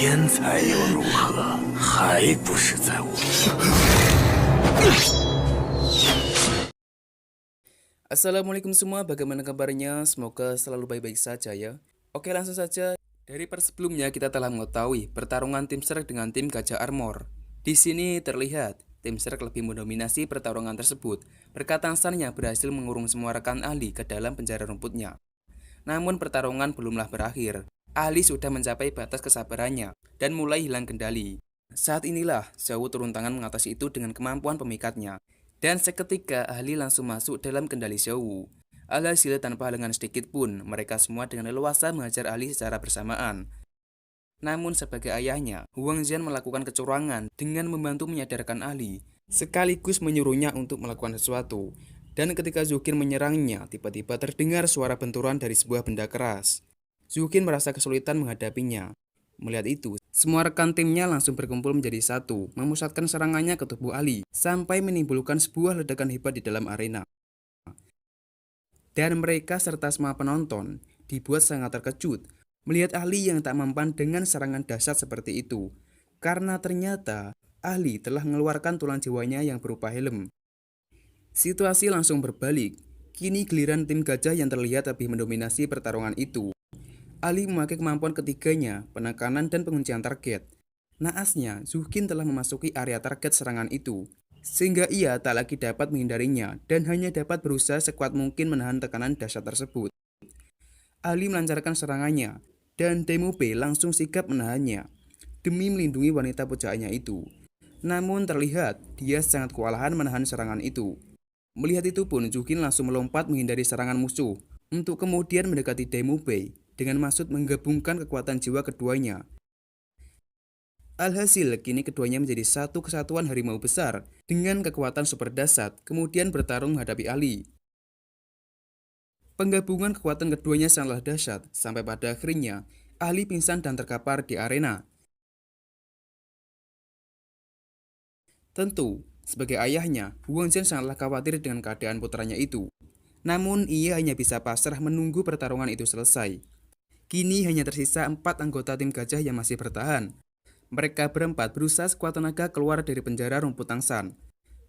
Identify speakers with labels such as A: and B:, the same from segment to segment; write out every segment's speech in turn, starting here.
A: 天才又如何？还不是在我。
B: Assalamualaikum semua, bagaimana kabarnya? Semoga selalu baik-baik saja ya. Oke, langsung saja. Dari part sebelumnya kita telah mengetahui pertarungan tim Shrek dengan tim Gajah Armor. Di sini terlihat tim Shrek lebih mendominasi pertarungan tersebut berkat Tansan yang berhasil mengurung semua rekan ahli ke dalam penjara rumputnya. Namun pertarungan belumlah berakhir. Ahli sudah mencapai batas kesabarannya dan mulai hilang kendali. Saat inilah Zhao turun tangan mengatasi itu dengan kemampuan pemikatnya. Dan seketika ahli langsung masuk dalam kendali Zhao. Alhasil tanpa halangan sedikit pun, mereka semua dengan leluasa mengajar ahli secara bersamaan. Namun sebagai ayahnya, Huang Zhan melakukan kecurangan dengan membantu menyadarkan ahli, sekaligus menyuruhnya untuk melakukan sesuatu. Dan ketika Zukin menyerangnya, tiba-tiba terdengar suara benturan dari sebuah benda keras. Zukin merasa kesulitan menghadapinya. Melihat itu, semua rekan timnya langsung berkumpul menjadi satu, memusatkan serangannya ke tubuh Ali, sampai menimbulkan sebuah ledakan hebat di dalam arena. Dan mereka serta semua penonton dibuat sangat terkejut melihat Ali yang tak mempan dengan serangan dahsyat seperti itu, karena ternyata Ali telah mengeluarkan tulang jiwanya yang berupa helm. Situasi langsung berbalik, kini giliran tim gajah yang terlihat lebih mendominasi pertarungan itu. Ali memakai kemampuan ketiganya, penekanan dan penguncian target. Naasnya, Zukin telah memasuki area target serangan itu, sehingga ia tak lagi dapat menghindarinya dan hanya dapat berusaha sekuat mungkin menahan tekanan dahsyat tersebut. Ali melancarkan serangannya, dan Demobe langsung sigap menahannya, demi melindungi wanita pujaannya itu. Namun terlihat, dia sangat kewalahan menahan serangan itu. Melihat itu pun, Zukin langsung melompat menghindari serangan musuh, untuk kemudian mendekati Demobe, dengan maksud menggabungkan kekuatan jiwa keduanya. Alhasil, kini keduanya menjadi satu kesatuan harimau besar dengan kekuatan super dahsyat, kemudian bertarung menghadapi Ali. Penggabungan kekuatan keduanya sangatlah dahsyat, sampai pada akhirnya Ali pingsan dan terkapar di arena. Tentu, sebagai ayahnya, Huang Zhan sangatlah khawatir dengan keadaan putranya itu. Namun, ia hanya bisa pasrah menunggu pertarungan itu selesai. Kini hanya tersisa 4 anggota tim gajah yang masih bertahan. Mereka berempat berusaha sekuat tenaga keluar dari penjara rumput Tangsan.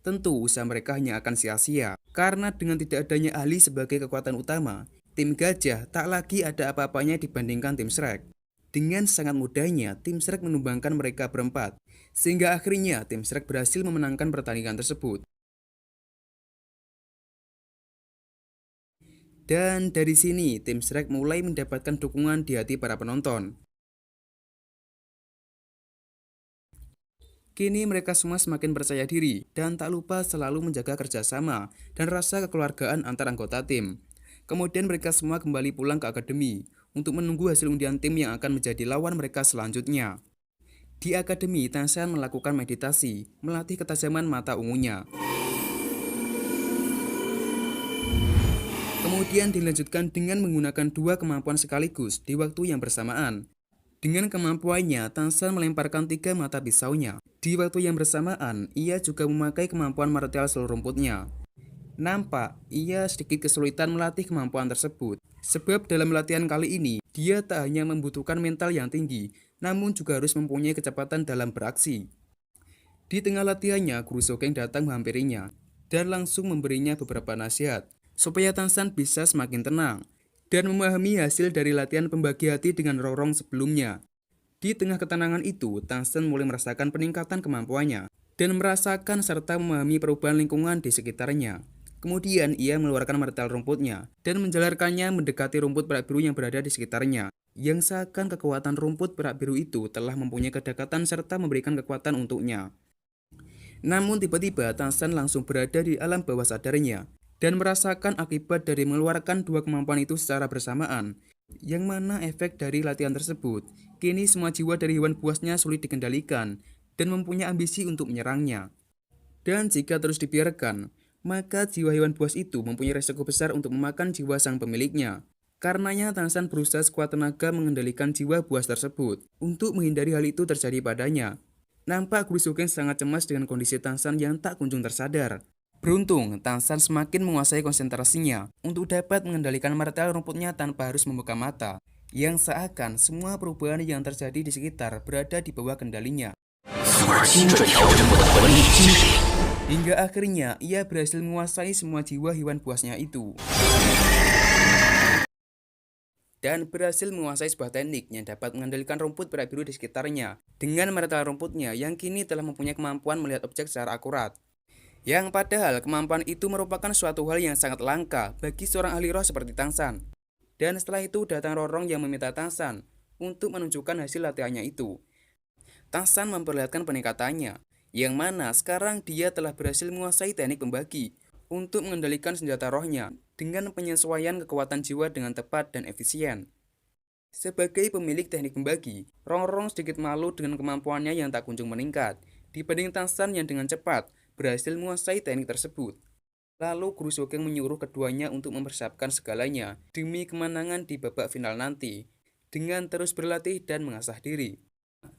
B: Tentu usaha mereka hanya akan sia-sia, karena dengan tidak adanya ahli sebagai kekuatan utama, tim gajah tak lagi ada apa-apanya dibandingkan tim Shrek. Dengan sangat mudahnya, tim Shrek menumbangkan mereka berempat, sehingga akhirnya tim Shrek berhasil memenangkan pertandingan tersebut. Dan dari sini, tim Shrek mulai mendapatkan dukungan di hati para penonton. Kini mereka semua semakin percaya diri dan tak lupa selalu menjaga kerjasama dan rasa kekeluargaan antar anggota tim. Kemudian mereka semua kembali pulang ke akademi untuk menunggu hasil undian tim yang akan menjadi lawan mereka selanjutnya. Di akademi, Tansan melakukan meditasi, melatih ketajaman mata ungunya. Kemudian dilanjutkan dengan menggunakan 2 kemampuan sekaligus di waktu yang bersamaan. Dengan kemampuannya, Tansan melemparkan 3 mata pisaunya. Di waktu yang bersamaan, ia juga memakai kemampuan martial seluruh rumputnya. Nampak, ia sedikit kesulitan melatih kemampuan tersebut. Sebab dalam latihan kali ini, dia tak hanya membutuhkan mental yang tinggi, namun juga harus mempunyai kecepatan dalam beraksi. Di tengah latihannya, Guru Sogeng datang menghampirinya dan langsung memberinya beberapa nasihat, supaya Tansan bisa semakin tenang dan memahami hasil dari latihan pembagi hati dengan Rorong sebelumnya. Di tengah ketenangan itu, Tansan mulai merasakan peningkatan kemampuannya dan merasakan serta memahami perubahan lingkungan di sekitarnya. Kemudian ia mengeluarkan martel rumputnya dan menjalarkannya mendekati rumput perak biru yang berada di sekitarnya. Yang seakan kekuatan rumput perak biru itu telah mempunyai kedekatan serta memberikan kekuatan untuknya. Namun tiba-tiba Tansan langsung berada di alam bawah sadarnya dan merasakan akibat dari mengeluarkan 2 kemampuan itu secara bersamaan. Yang mana efek dari latihan tersebut, kini semua jiwa dari hewan buasnya sulit dikendalikan dan mempunyai ambisi untuk menyerangnya. Dan jika terus dibiarkan, maka jiwa hewan buas itu mempunyai resiko besar untuk memakan jiwa sang pemiliknya. Karenanya Tansan berusaha sekuat tenaga mengendalikan jiwa buas tersebut untuk menghindari hal itu terjadi padanya. Nampak Guru Sogeng sangat cemas dengan kondisi Tansan yang tak kunjung tersadar. Beruntung, Tansan semakin menguasai konsentrasinya untuk dapat mengendalikan martel rumputnya tanpa harus membuka mata. yang seakan semua perubahan yang terjadi di sekitar berada di bawah kendalinya.
A: 苏尔钦这条着我的魂力精灵，
B: Hingga akhirnya ia berhasil menguasai semua jiwa hewan buasnya itu. Dan berhasil menguasai sebuah teknik yang dapat mengendalikan rumput merah biru di sekitarnya dengan meretel rumputnya yang kini telah mempunyai kemampuan melihat objek secara akurat. Yang padahal kemampuan itu merupakan suatu hal yang sangat langka bagi seorang ahli roh seperti Tangsan. Dan setelah itu datang Rorong yang meminta Tangsan untuk menunjukkan hasil latihannya itu. Tangsan memperlihatkan peningkatannya, yang mana sekarang dia telah berhasil menguasai teknik pembagi untuk mengendalikan senjata rohnya dengan penyesuaian kekuatan jiwa dengan tepat dan efisien. Sebagai pemilik teknik pembagi, Rongrong sedikit malu dengan kemampuannya yang tak kunjung meningkat dibanding Tangsan yang dengan cepat berhasil menguasai teknik tersebut. Lalu Guru Sogeng menyuruh keduanya untuk mempersiapkan segalanya demi kemenangan di babak final nanti dengan terus berlatih dan mengasah diri.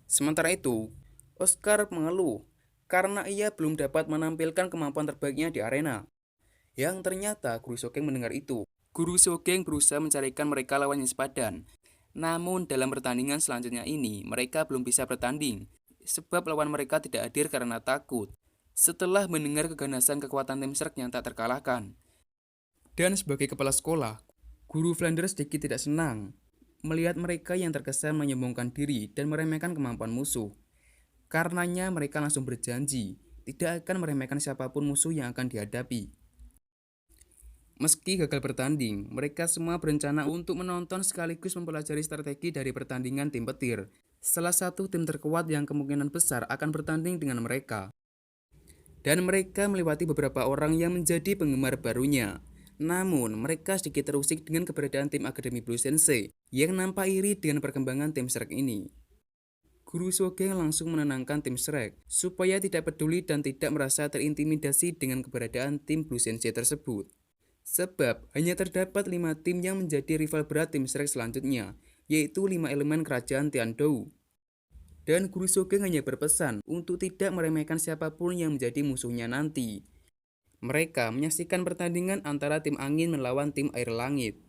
B: Sementara itu, Oscar mengeluh karena ia belum dapat menampilkan kemampuan terbaiknya di arena. Yang ternyata Guru Sogeng mendengar itu. Guru Sogeng berusaha mencarikan mereka lawan yang sepadan. Namun dalam pertandingan selanjutnya ini mereka belum bisa bertanding sebab lawan mereka tidak hadir karena takut. Setelah mendengar keganasan kekuatan tim Shrek yang tak terkalahkan. Dan sebagai kepala sekolah, Guru Flanders sedikit tidak senang melihat mereka yang terkesan menyombongkan diri dan meremehkan kemampuan musuh. Karenanya mereka langsung berjanji tidak akan meremehkan siapapun musuh yang akan dihadapi. Meski gagal bertanding, mereka semua berencana untuk menonton sekaligus mempelajari strategi dari pertandingan tim petir. Salah satu tim terkuat yang kemungkinan besar akan bertanding dengan mereka. Dan mereka melewati beberapa orang yang menjadi penggemar barunya. Namun, mereka sedikit terusik dengan keberadaan tim Akademi Blue Sensei yang nampak iri dengan perkembangan tim Shrek ini. Guru Sogeng langsung menenangkan tim Shrek supaya tidak peduli dan tidak merasa terintimidasi dengan keberadaan tim Blue Sensei tersebut. Sebab hanya terdapat 5 tim yang menjadi rival berat tim Shrek selanjutnya, yaitu 5 elemen kerajaan Tiandou. Dan Guru Sogeng hanya berpesan untuk tidak meremehkan siapapun yang menjadi musuhnya nanti. Mereka menyaksikan pertandingan antara tim angin melawan tim air langit.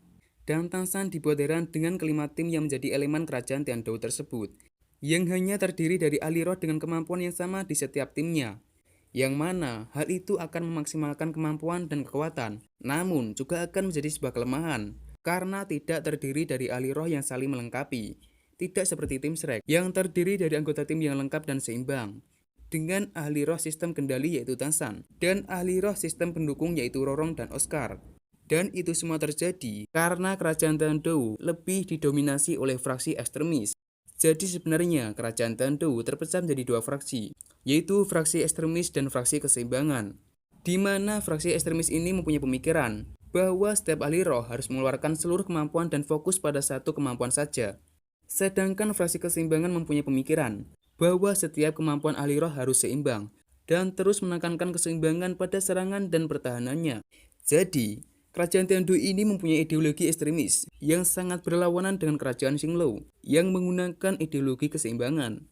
B: Dan Tangsan dibuat heran dengan kelima tim yang menjadi elemen kerajaan Tiandou tersebut, yang hanya terdiri dari ahli roh dengan kemampuan yang sama di setiap timnya. Yang mana hal itu akan memaksimalkan kemampuan dan kekuatan, namun juga akan menjadi sebuah kelemahan, karena tidak terdiri dari ahli roh yang saling melengkapi. Tidak seperti tim Shrek, yang terdiri dari anggota tim yang lengkap dan seimbang, dengan ahli roh sistem kendali yaitu Tangsan, dan ahli roh sistem pendukung yaitu Rorong dan Oscar. Dan itu semua terjadi karena kerajaan Tiandou lebih didominasi oleh fraksi ekstremis. Jadi sebenarnya kerajaan Tiandou terpecah menjadi 2 fraksi, yaitu fraksi ekstremis dan fraksi keseimbangan. Di mana fraksi ekstremis ini mempunyai pemikiran bahwa setiap ahli roh harus mengeluarkan seluruh kemampuan dan fokus pada satu kemampuan saja. Sedangkan fraksi keseimbangan mempunyai pemikiran bahwa setiap kemampuan ahli roh harus seimbang dan terus menekankan keseimbangan pada serangan dan pertahanannya. Jadi, kerajaan Tiandou ini mempunyai ideologi ekstremis yang sangat berlawanan dengan kerajaan Xinglo yang menggunakan ideologi keseimbangan.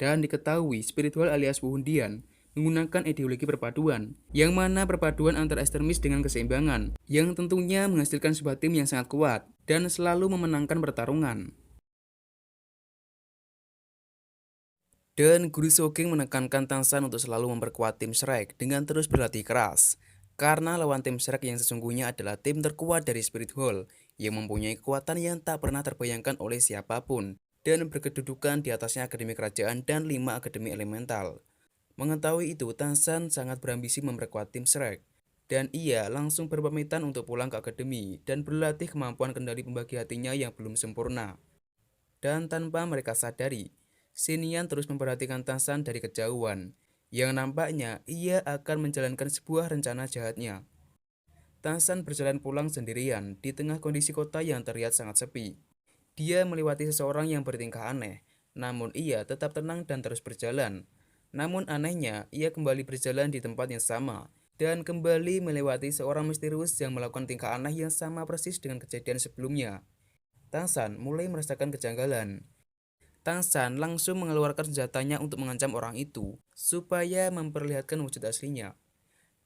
B: Dan diketahui spiritual alias Wuhundian menggunakan ideologi perpaduan, yang mana perpaduan antara ekstremis dengan keseimbangan, yang tentunya menghasilkan sebuah tim yang sangat kuat dan selalu memenangkan pertarungan. Dan Guru Sogeng menekankan Tangsan untuk selalu memperkuat tim Shrek dengan terus berlatih keras. Karena lawan tim Shrek yang sesungguhnya adalah tim terkuat dari Spirit Hall yang mempunyai kekuatan yang tak pernah terbayangkan oleh siapapun dan berkedudukan di atasnya Akademi Kerajaan dan 5 Akademi Elemental. Mengetahui itu, Tangsan sangat berambisi memperkuat tim Shrek dan ia langsung berpamitan untuk pulang ke akademi dan berlatih kemampuan kendali pembagi hatinya yang belum sempurna. Dan tanpa mereka sadari, Xinian terus memperhatikan Tangsan dari kejauhan, yang nampaknya ia akan menjalankan sebuah rencana jahatnya. Tangsan berjalan pulang sendirian di tengah kondisi kota yang terlihat sangat sepi. Dia melewati seseorang yang bertingkah aneh, namun ia tetap tenang dan terus berjalan. Namun anehnya, ia kembali berjalan di tempat yang sama, dan kembali melewati seorang misterius yang melakukan tingkah aneh yang sama persis dengan kejadian sebelumnya. Tangsan mulai merasakan kejanggalan. Tangsan langsung mengeluarkan senjatanya untuk mengancam orang itu, supaya memperlihatkan wujud aslinya.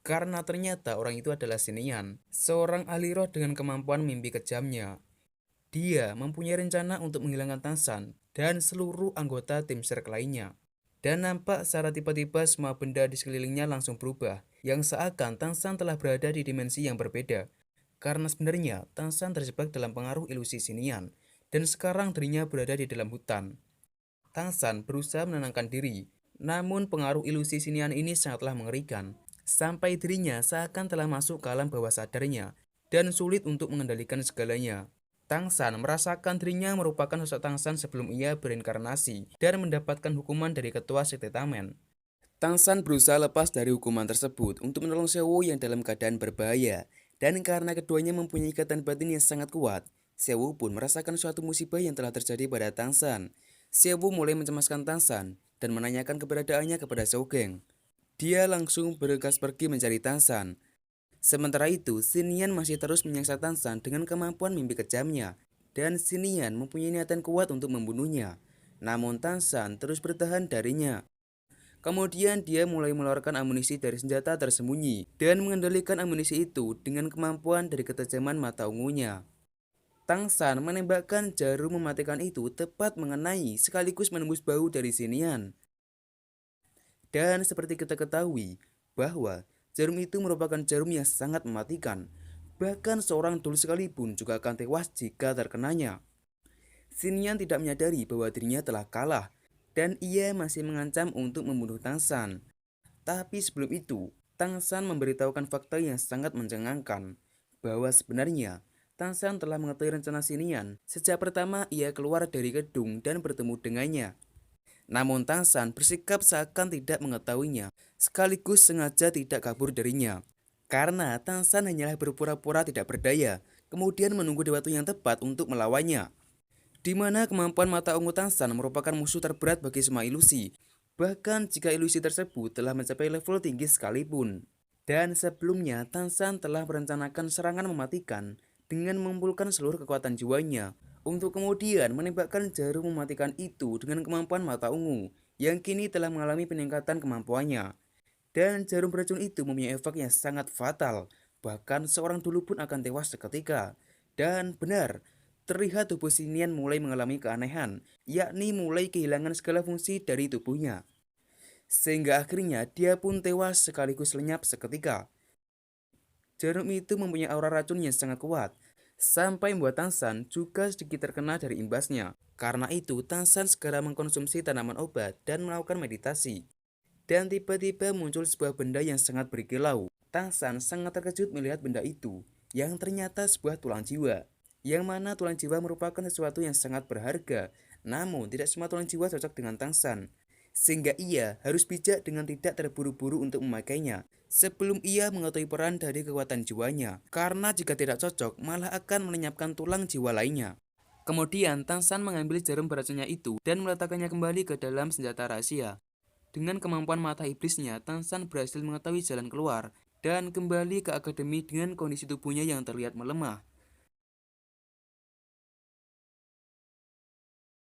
B: Karena ternyata orang itu adalah Xinian, seorang ahli roh dengan kemampuan mimpi kejamnya. Dia mempunyai rencana untuk menghilangkan Tangsan dan seluruh anggota tim Shrek lainnya. Dan nampak secara tiba-tiba semua benda di sekelilingnya langsung berubah, yang seakan Tangsan telah berada di dimensi yang berbeda. Karena sebenarnya Tangsan terjebak dalam pengaruh ilusi Sinian, dan sekarang dirinya berada di dalam hutan. Tangsan berusaha menenangkan diri, namun pengaruh ilusi Sinian ini sangatlah mengerikan, sampai dirinya seakan telah masuk ke alam bawah sadarnya, dan sulit untuk mengendalikan segalanya. Tangsan merasakan dirinya merupakan sosok Tangsan sebelum ia berinkarnasi dan mendapatkan hukuman dari ketua sekte Tamen. Tangsan berusaha lepas dari hukuman tersebut untuk menolong Sewu yang dalam keadaan berbahaya, dan karena keduanya mempunyai ikatan batin yang sangat kuat, Sewu pun merasakan suatu musibah yang telah terjadi pada Tangsan. Sewu mulai mencemaskan Tangsan dan menanyakan keberadaannya kepada Sougeng. Dia langsung bergegas pergi mencari Tangsan. Sementara itu, Sinian masih terus menyiksa Tangsan dengan kemampuan mimpi kejamnya, dan Sinian mempunyai niatan kuat untuk membunuhnya. Namun Tangsan terus bertahan darinya. Kemudian dia mulai mengeluarkan amunisi dari senjata tersembunyi dan mengendalikan amunisi itu dengan kemampuan dari ketajaman mata ungunya. Tangsan menembakkan jarum mematikan itu tepat mengenai sekaligus menembus bahu dari Sinian. Dan seperti kita ketahui bahwa jarum itu merupakan jarum yang sangat mematikan. Bahkan seorang dul sekalipun juga akan tewas jika terkenanya. Sinian tidak menyadari bahwa dirinya telah kalah dan ia masih mengancam untuk membunuh Tangsan. Tapi sebelum itu, Tangsan memberitahukan fakta yang sangat mencengangkan bahwa sebenarnya Tangsan telah mengetahui rencana Sinian sejak pertama ia keluar dari gedung dan bertemu dengannya. Namun Tangsan bersikap seakan tidak mengetahuinya, sekaligus sengaja tidak kabur darinya. Karena Tangsan hanyalah berpura-pura tidak berdaya, kemudian menunggu di waktu yang tepat untuk melawannya. Di mana kemampuan mata ungu Tangsan merupakan musuh terberat bagi semua ilusi, bahkan jika ilusi tersebut telah mencapai level tinggi sekalipun. Dan sebelumnya Tangsan telah merencanakan serangan mematikan dengan mengumpulkan seluruh kekuatan jiwanya untuk kemudian menembakkan jarum mematikan itu dengan kemampuan mata ungu yang kini telah mengalami peningkatan kemampuannya. Dan jarum beracun itu mempunyai efek yang sangat fatal, bahkan seorang dulu pun akan tewas seketika. Dan benar, terlihat tubuh Sinian mulai mengalami keanehan, yakni mulai kehilangan segala fungsi dari tubuhnya. Sehingga akhirnya dia pun tewas sekaligus lenyap seketika. Jarum itu mempunyai aura racun yang sangat kuat, sampai membuat Tangsan juga sedikit terkena dari imbasnya. Karena itu, Tangsan segera mengkonsumsi tanaman obat dan melakukan meditasi. Dan tiba-tiba muncul sebuah benda yang sangat berkilau. Tangsan sangat terkejut melihat benda itu, yang ternyata sebuah tulang jiwa. Yang mana tulang jiwa merupakan sesuatu yang sangat berharga, namun tidak semua tulang jiwa cocok dengan Tangsan. Sehingga ia harus bijak dengan tidak terburu-buru untuk memakainya sebelum ia mengetahui peran dari kekuatan jiwanya, karena jika tidak cocok malah akan melenyapkan tulang jiwa lainnya. Kemudian Tangsan mengambil jarum beracunnya itu dan meletakkannya kembali ke dalam senjata rahasia. Dengan kemampuan mata iblisnya, Tangsan berhasil mengetahui jalan keluar dan kembali ke akademi dengan kondisi tubuhnya yang terlihat melemah.